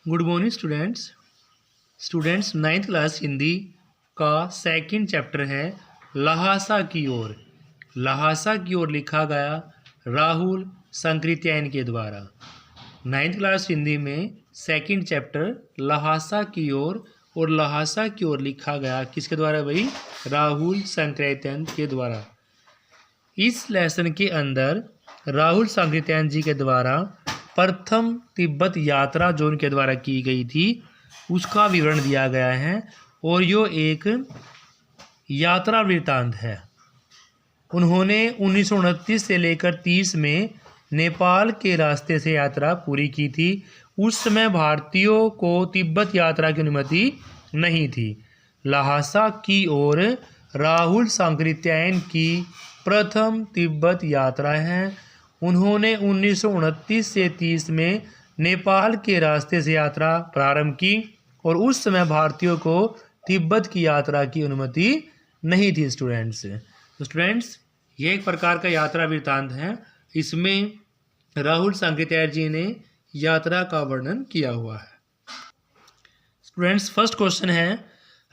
Good morning students ninth class Hindi का second chapter है लहासा की ओर। लहासा की ओर लिखा गया राहुल संकृत्यायन के द्वारा। नाइन्थ क्लास हिंदी में सेकंड चैप्टर लहासा की ओर और लहासा की ओर लिखा गया किसके द्वारा भाई? राहुल संकृत्यायन के द्वारा। इस लेसन के अंदर राहुल संकृत्यायन जी के द्वारा प्रथम तिब्बत यात्रा जो उनके द्वारा की गई थी उसका विवरण दिया गया है और यो एक यात्रा वृत्तांत है। उन्होंने 1929 से लेकर 30 में नेपाल के रास्ते से यात्रा पूरी की थी। उस समय भारतीयों को तिब्बत यात्रा की अनुमति नहीं थी। लहासा की ओर राहुल संकृत्यायन की प्रथम तिब्बत यात्रा है। उन्होंने 1929 से 30 में नेपाल के रास्ते से यात्रा प्रारंभ की और उस समय भारतीयों को तिब्बत की यात्रा की अनुमति नहीं थी। स्टूडेंट्स ये एक प्रकार का यात्रा वृत्तांत है। इसमें राहुल संकृत्यायन जी ने यात्रा का वर्णन किया हुआ है। स्टूडेंट्स फर्स्ट क्वेश्चन है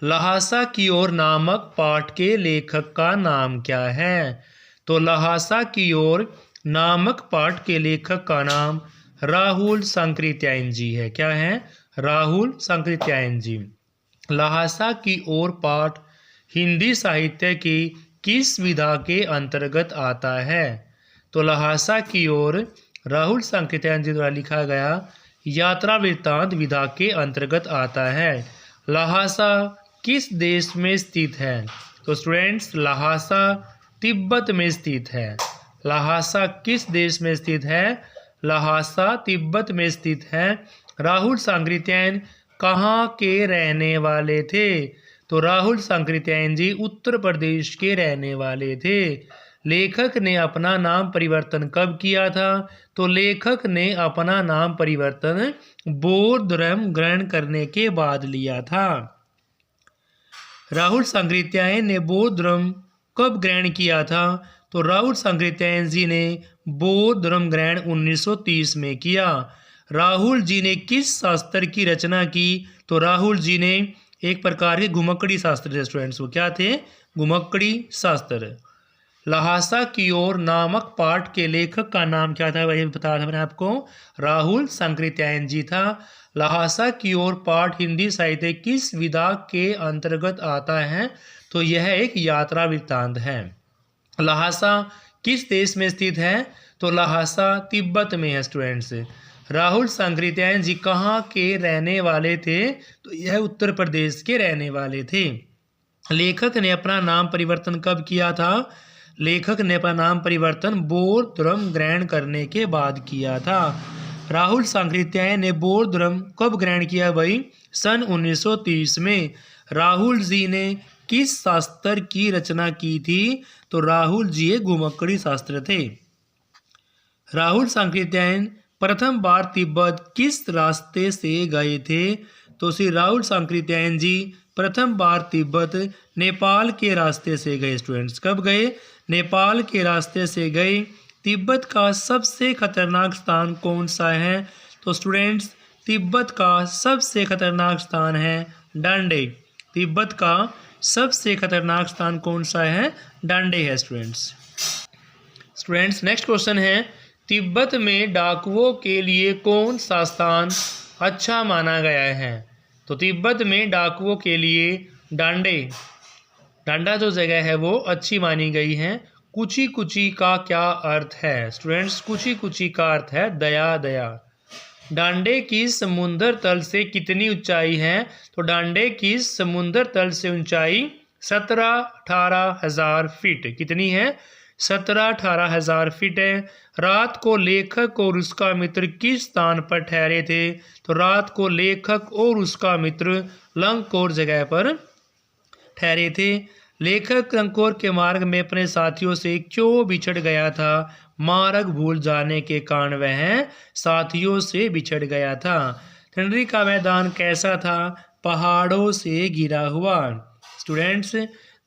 लहासा की ओर नामक पाठ के लेखक का नाम क्या है? तो लहासा की ओर नामक पाठ के लेखक का नाम राहुल संकृत्यायन जी है। क्या है? राहुल संकृत्यायन जी। लहासा की ओर पाठ हिंदी साहित्य की किस विधा के अंतर्गत आता है? तो लहासा की ओर राहुल संकृत्यायन जी द्वारा लिखा गया यात्रा वृत्तांत विधा के अंतर्गत आता है। लहासा किस देश में स्थित है? तो स्टूडेंट्स लहासा तिब्बत में स्थित है। लहासा किस देश में स्थित है? लहासा तिब्बत में स्थित है। राहुल संकृत्यायन कहाँ के रहने वाले थे? तो राहुल संकृत्यायन जी उत्तर प्रदेश के रहने वाले थे। लेखक ने अपना नाम परिवर्तन कब किया था? तो लेखक ने अपना नाम परिवर्तन बौद्ध धर्म ग्रहण करने के बाद लिया था। राहुल संकृत्यायन ने बौद्ध धर्म कब ग्रहण किया था? तो राहुल संकृत्यायन जी ने बौद्ध धर्म ग्रहण 1930 में किया। राहुल जी ने किस शास्त्र की रचना की? तो राहुल जी ने एक प्रकार के घुमक्कड़ी शास्त्र थे। स्टूडेंट्स वो क्या थे? घुमक्कड़ी शास्त्र। लहासा की ओर नामक पाठ के लेखक का नाम क्या था? वही बताया था मैंने आपको, राहुल संकृत्यायन जी था। लहासा की ओर पाठ हिंदी साहित्य किस विधा के अंतर्गत आता है? तो यह एक यात्रा वृत्तांत है। लहासा किस देश में स्थित है? तो लहासा तिब्बत में है। स्टूडेंट्स राहुल संकृत्यायन जी कहाँ के रहने वाले थे? तो यह उत्तर प्रदेश के रहने वाले थे। लेखक ने अपना नाम परिवर्तन कब किया था? लेखक ने अपना नाम परिवर्तन बौद्ध धर्म ग्रहण करने के बाद किया था। राहुल संकृत्यायन ने बौद्ध धर्म कब ग्रहण किया भाई? सन 1930 में। राहुल जी ने किस शास्त्र की रचना की थी? तो राहुल जी एक घुमक्कड़ी शास्त्र थे। राहुल संकृत्यायन प्रथम बार तिब्बत किस रास्ते से गए थे? तो श्री राहुल संकृत्यायन जी प्रथम बार तिब्बत नेपाल के रास्ते से गए। स्टूडेंट्स कब गए? नेपाल के रास्ते से गए। तिब्बत का सबसे खतरनाक स्थान कौन सा है? तो स्टूडेंट्स तिब्बत का सबसे खतरनाक स्थान है डांडे। तिब्बत का सबसे खतरनाक स्थान कौन सा है? डांडे है। स्टूडेंट्स नेक्स्ट क्वेश्चन है तिब्बत में डाकुओं के लिए कौन सा स्थान अच्छा माना गया है? तो तिब्बत में डाकुओं के लिए डांडा जो जगह है वो अच्छी मानी गई है। कुची कुची का क्या अर्थ है? स्टूडेंट्स कुची कुची का अर्थ है दया दया। डांडे की समुद्र तल से कितनी ऊंचाई है? तो डांडे की समुद्र तल से ऊंचाई 17-18 हजार फीट। कितनी है? 17-18 हजार फीट है। रात को लेखक और उसका मित्र किस स्थान पर ठहरे थे? तो रात को लेखक और उसका मित्र लंकोर जगह पर ठहरे थे। लेखक लंकोर के मार्ग में अपने साथियों से क्यों बिछड़ गया था? मार्ग भूल जाने के कारण वह साथियों से बिछड़ गया था। ठंडी का मैदान कैसा था? पहाड़ों से घिरा हुआ। स्टूडेंट्स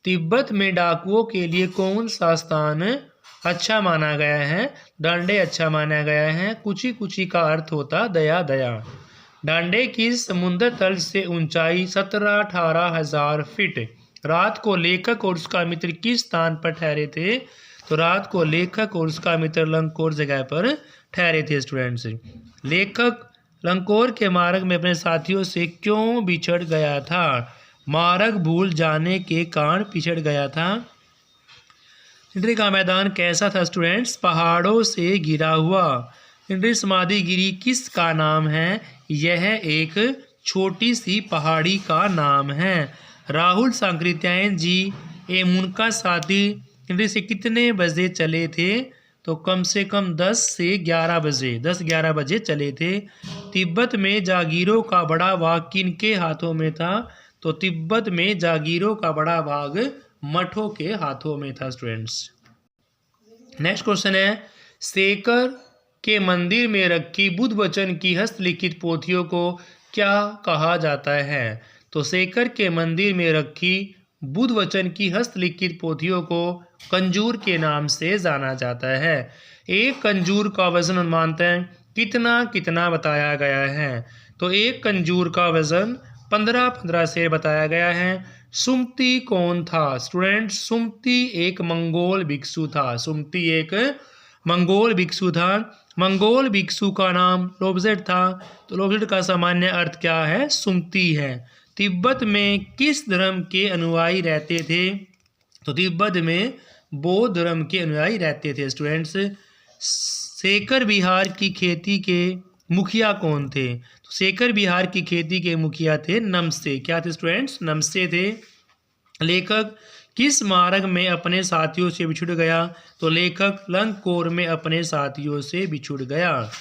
तिब्बत में डाकुओं के लिए कौन सा स्थान अच्छा माना गया है? डांडे अच्छा माना गया है। कुची कुची का अर्थ होता दया दया। डांडे की समुद्र तल से ऊंचाई 17-18 हजार फीट। रात को लेखक और उसका मित्र किस स्थान पर ठहरे थे? तो रात को लेखक और उसका मित्र लंकोर जगह पर ठहरे थे स्टूडेंट्स। लेखक लंकोर के मार्ग में अपने साथियों से क्यों बिछड़ गया था? मार्ग भूल जाने के कारण पिछड़ गया था। इंद्र का मैदान कैसा था स्टूडेंट्स? पहाड़ों से घिरा हुआ। इंद्र समाधि गिरी किसका नाम है? यह एक छोटी सी पहाड़ी का नाम है। राहुल सांकृत्यायन जी एवं उनका साथी इंद्र से कितने बजे चले थे? तो कम से कम 10 से 11 बजे 10-11 बजे चले थे। तिब्बत में जागीरों का बड़ा भाग किनके हाथों में था? तो तिब्बत में जागीरों का बड़ा भाग मठों के हाथों में था स्टूडेंट्स। नेक्स्ट क्वेश्चन है, सेकर के मंदिर में रखी बुद्ध वचन की हस्तलिखित पोथियों को क्या कहा जाता है? तो सेकर के मंदिर में रखी बुद्ध वचन की हस्तलिखित पोथियों को कंजूर के नाम से जाना जाता है। एक कंजूर का वजन अनुमानतः कितना कितना बताया गया है? तो एक कंजूर का वजन 15-15 से बताया गया है। सुमति कौन था स्टूडेंट? सुमति एक मंगोल भिक्षु था। सुमति एक मंगोल भिक्षु था। मंगोल भिक्षु का नाम लोबजेट था। तो लोबजेट का सामान्य अर्थ क्या है? सुमति है। तिब्बत में किस धर्म के अनुयायी रहते थे? तो तिब्बत में बौद्ध धर्म के अनुयायी रहते थे स्टूडेंट्स। सेकर बिहार की खेती के मुखिया कौन थे? तो सेकर बिहार की खेती के मुखिया थे नमस्ते। क्या थे स्टूडेंट्स? नमस्ते थे। लेखक किस मार्ग में अपने साथियों से बिछुड़ गया? तो लेखक लंकोर में अपने साथियों से बिछुड़ गया।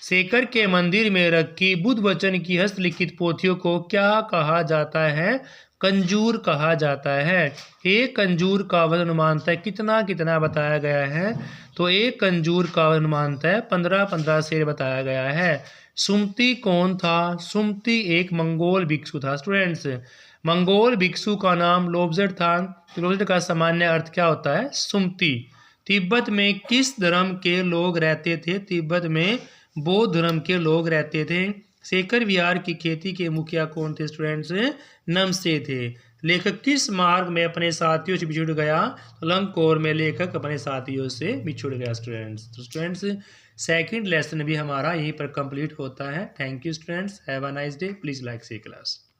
सेकर के मंदिर में रखी बुद्ध वचन की हस्तलिखित पोथियों को क्या कहा जाता है? कंजूर कहा जाता है। एक कंजूर का वजन अनुमानतः कितना कितना बताया गया है? तो एक कंजूर का वजन अनुमानतः 15-15 से बताया गया है। सुमति कौन था? सुमति एक मंगोल भिक्षु था स्टूडेंट्स। मंगोल भिक्षु का नाम लोबजेट था। लोबजेट का सामान्य अर्थ क्या होता है? सुमति। तिब्बत में किस धर्म के लोग रहते थे? तिब्बत में बौद्ध धर्म के लोग रहते थे। सेकर विहार की खेती के मुखिया कौन थे स्टूडेंट्स? नमस्ते थे। लेखक किस मार्ग में अपने साथियों से बिछुड़ गया? तो लंकोर में लेखक अपने साथियों से बिछुड़ गया स्टूडेंट्स। तो स्टूडेंट्स सेकंड लेसन भी हमारा यहीं पर कंप्लीट होता है। Thank you students, have a nice day, please like see class.